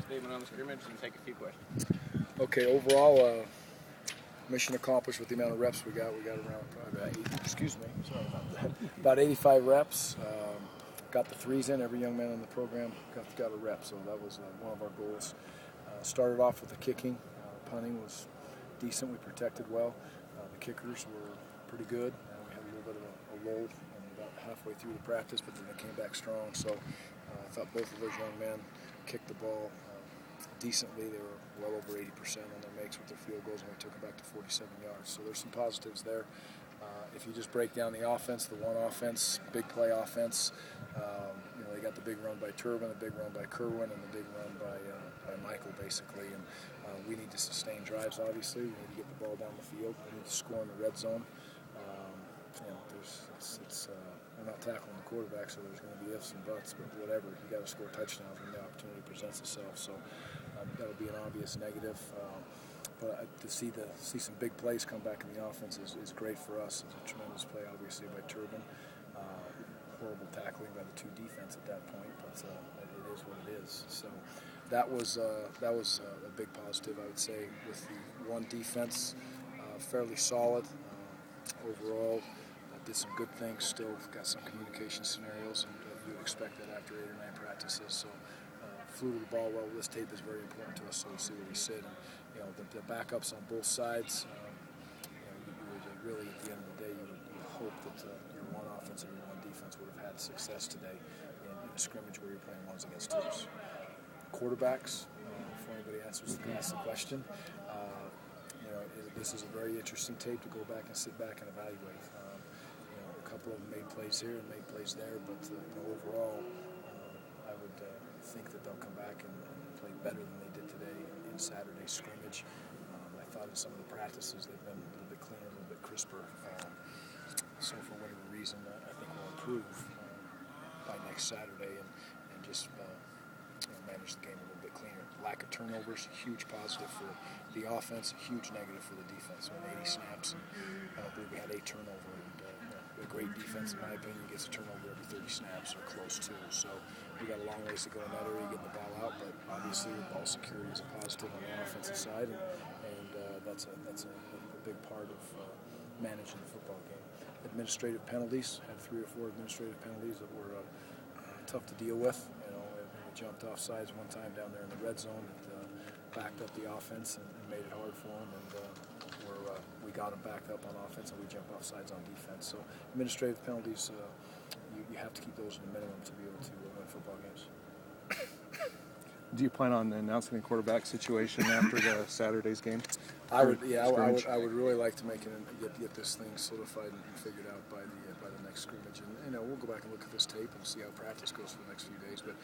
statement on the scrimmage and take a few questions. Okay, overall, mission accomplished with the amount of reps we got. We got around about 85 reps. Got the threes in. Every young man in the program got a rep, so that was one of our goals. Started off with the kicking. Punting was decent. We protected well. The kickers were pretty good. We had a little bit of a load about halfway through the practice, but then they came back strong. So I thought both of those young men kicked the ball decently. They were well over 80% on their makes with their field goals, and we took them back to 47 yards. So there's some positives there. If you just break down the offense, the one offense, big play offense, they got the big run by Turbin, the big run by Kerwin, and the big run by Michael, basically. And we need to sustain drives, obviously. We need to get the ball down the field. We need to score in the red zone. We're not tackling the quarterback, so there's going to be ifs and buts, but whatever. You got to score touchdowns when the opportunity presents itself. So that'll be an obvious negative. But to see some big plays come back in the offense is great for us. It's a tremendous play, obviously, by Turbin. Horrible tackling by the two defense at that point, but it is what it is. So that was a big positive, I would say, with the one defense, fairly solid overall. Did some good things. Still got some communication scenarios, and you would expect that after 8 or 9 practices. So flew to the ball well. This tape is very important to us, so we'll see where we sit. And the backups on both sides. You really, at the end of the day, you would hope that your one offense and your one defense would have had success today in a scrimmage where you're playing ones against twos. Quarterbacks, before anybody answers the question, this is a very interesting tape to go back and sit back and evaluate. A couple of them made plays here and made plays there, but overall, I would think that they'll come back and play better than they did today in Saturday's scrimmage. I thought in some of the practices they've been a little bit cleaner, a little bit crisper. So for whatever reason, I think we'll improve by next Saturday and just manage the game a little bit cleaner. Lack of turnovers, huge positive for the offense, huge negative for the defense. We had 80 snaps, and I don't believe we had 8 turnovers. A great defense, in my opinion, gets a turnover every 30 snaps or close to. So we got a long ways to go in that area, getting the ball out. But obviously, ball security is a positive on the offensive side, and that's a big part of managing the football game. Administrative penalties, had 3 or 4 administrative penalties that were tough to deal with. We jumped off sides one time down there in the red zone that backed up the offense and made it hard for them. And we got them back up on offense, and we jump off sides on defense. So administrative penalties, you have to keep those in the minimum to be able to win football games. Do you plan on announcing the quarterback situation after the Saturday's game? I would really like to get this thing solidified and figured out by the next scrimmage. And we'll go back and look at this tape and see how practice goes for the next few days. But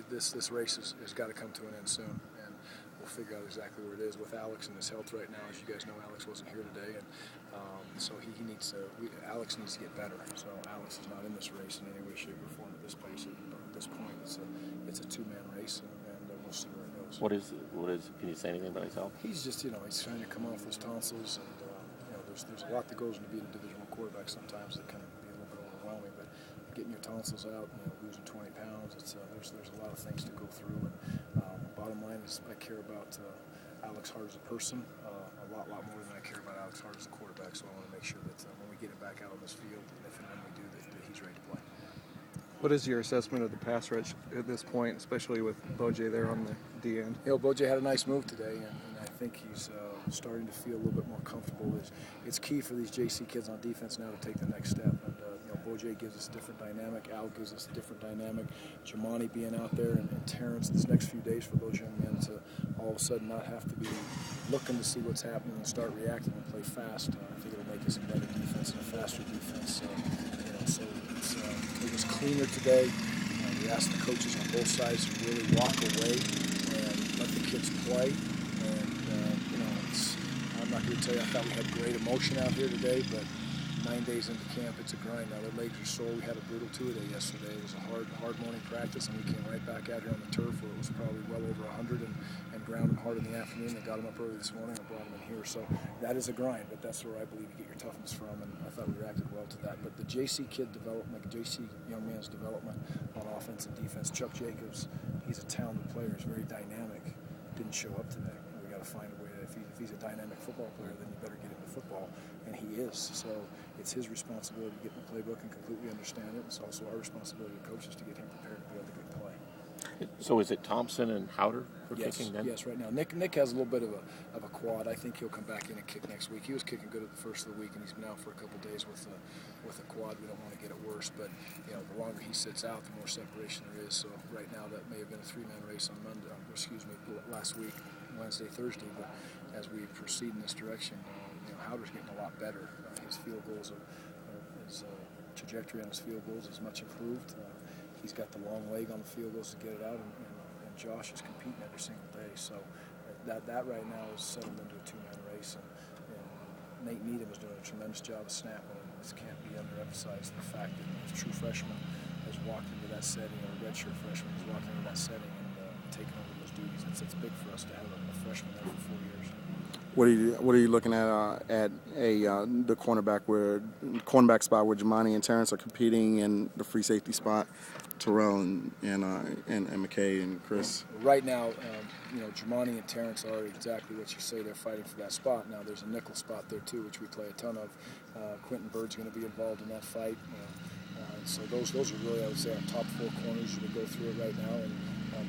this race has got to come to an end soon, and we'll figure out exactly where it is with Alex and his health right now. As you guys know, Alex wasn't here today, and so Alex needs to get better. So Alex is not in this race in any way, shape, or form at this point. It's a 2-man race, and we'll see where it goes. What is? Can you say anything about his health? He's just, he's trying to come off those tonsils, and there's a lot that goes into being a Division I quarterback. Sometimes it can be a little bit overwhelming, but getting your tonsils out, losing 20 pounds, there's a lot of things to go through. And bottom line is, I care about Alex Hart as a person a lot more than I care about Alex Hart as a quarterback. So I want to make sure that when we get him back out on this field, and if and when we do, that he's ready to play. What is your assessment of the pass rush at this point, especially with Bojay there on the D end? Bojay had a nice move today, and I think he's starting to feel a little bit more comfortable. It's key for these JC kids on defense now to take the next step. And Bojay gives us a different dynamic. Al gives us a different dynamic. Jamani being out there, and Terrence this next few days for those young men to all of a sudden not have to be looking to see what's happening and start reacting and play fast. I think it'll make us a better defense and a faster defense. So it was cleaner today. We asked the coaches on both sides to really walk away and let the kids play. And I'm not going to tell you I thought we had great emotion out here today, but 9 days into camp, it's a grind. Now their legs are sore. We had a brutal 2-a-day yesterday. It was a hard morning practice, and we came right back out here on the turf where it was probably well over 100 and ground them hard in the afternoon. They got them up early this morning and brought them in here. So that is a grind, but that's where I believe you get your toughness from, and I thought we reacted well to that. But the JC kid development, JC young man's development on offense and defense, Chuck Jacobs, he's a talented player. He's very dynamic. Didn't show up today. We got to find a way that if he's a dynamic football player, then you better get into football, and he is. So it's his responsibility to get in the playbook and completely understand it. It's also our responsibility as coaches to get him prepared to be able to go play. So is it Thompson and Howder for Yes, kicking then? yes, right now. Nick has a little bit of a quad. I think he'll come back in and kick next week. He was kicking good at the first of the week, and he's been out for a couple of days with a quad. We don't want to get it worse, but the longer he sits out, the more separation there is. So right now, that may have been a 3-man race on last week, Wednesday, Thursday. But as we proceed in this direction, Howder's getting a lot better. His field goals his trajectory on his field goals is much improved. He's got the long leg on the field goals to get it out, and Josh is competing every single day. So that right now is settled into a 2-man race, and Nate Needham is doing a tremendous job of snapping, and this can't be underemphasized. The fact that a true freshman has walked into that setting, or a redshirt freshman has walked into that setting and taken over those duties. It's big for us to have a freshman there for 4 years. What are you looking at the cornerback spot where Jamani and Terrence are competing, and the free safety spot, Terrell and McKay and Chris? Right now, Jamani and Terrence are exactly what you say. They're fighting for that spot. Now there's a nickel spot there too, which we play a ton of. Quentin Bird's going to be involved in that fight. So those are really, I would say, our top 4 corners. You can go through it right now, and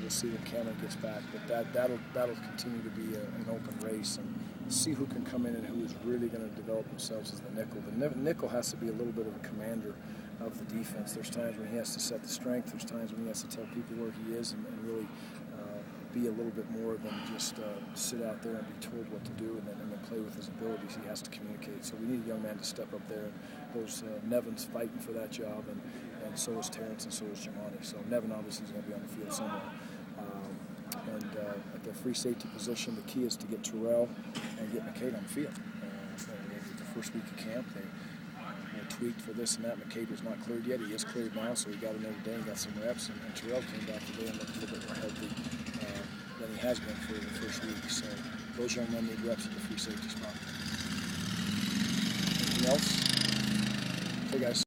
we'll see when Cameron gets back. But that'll continue to be an open race, and see who can come in and who is really going to develop themselves as the nickel. The nickel has to be a little bit of a commander of the defense. There's times when he has to set the strength. There's times when he has to tell people where he is and really be a little bit more than just sit out there and be told what to do and then play with his abilities. He has to communicate. So we need a young man to step up there. Those Nevin's fighting for that job, and so is Terrence, and so is Jamani. So Nevin obviously is going to be on the field somewhere. At the free safety position, the key is to get Terrell and get McCade on the field. The first week of camp, they tweaked for this and that. McCade was not cleared yet. He is cleared now, so he got another day and got some reps. And Terrell came back today and looked a little bit more healthy than he has been for the first week. So those young men need reps at the free safety spot. Anything else? Hey, guys.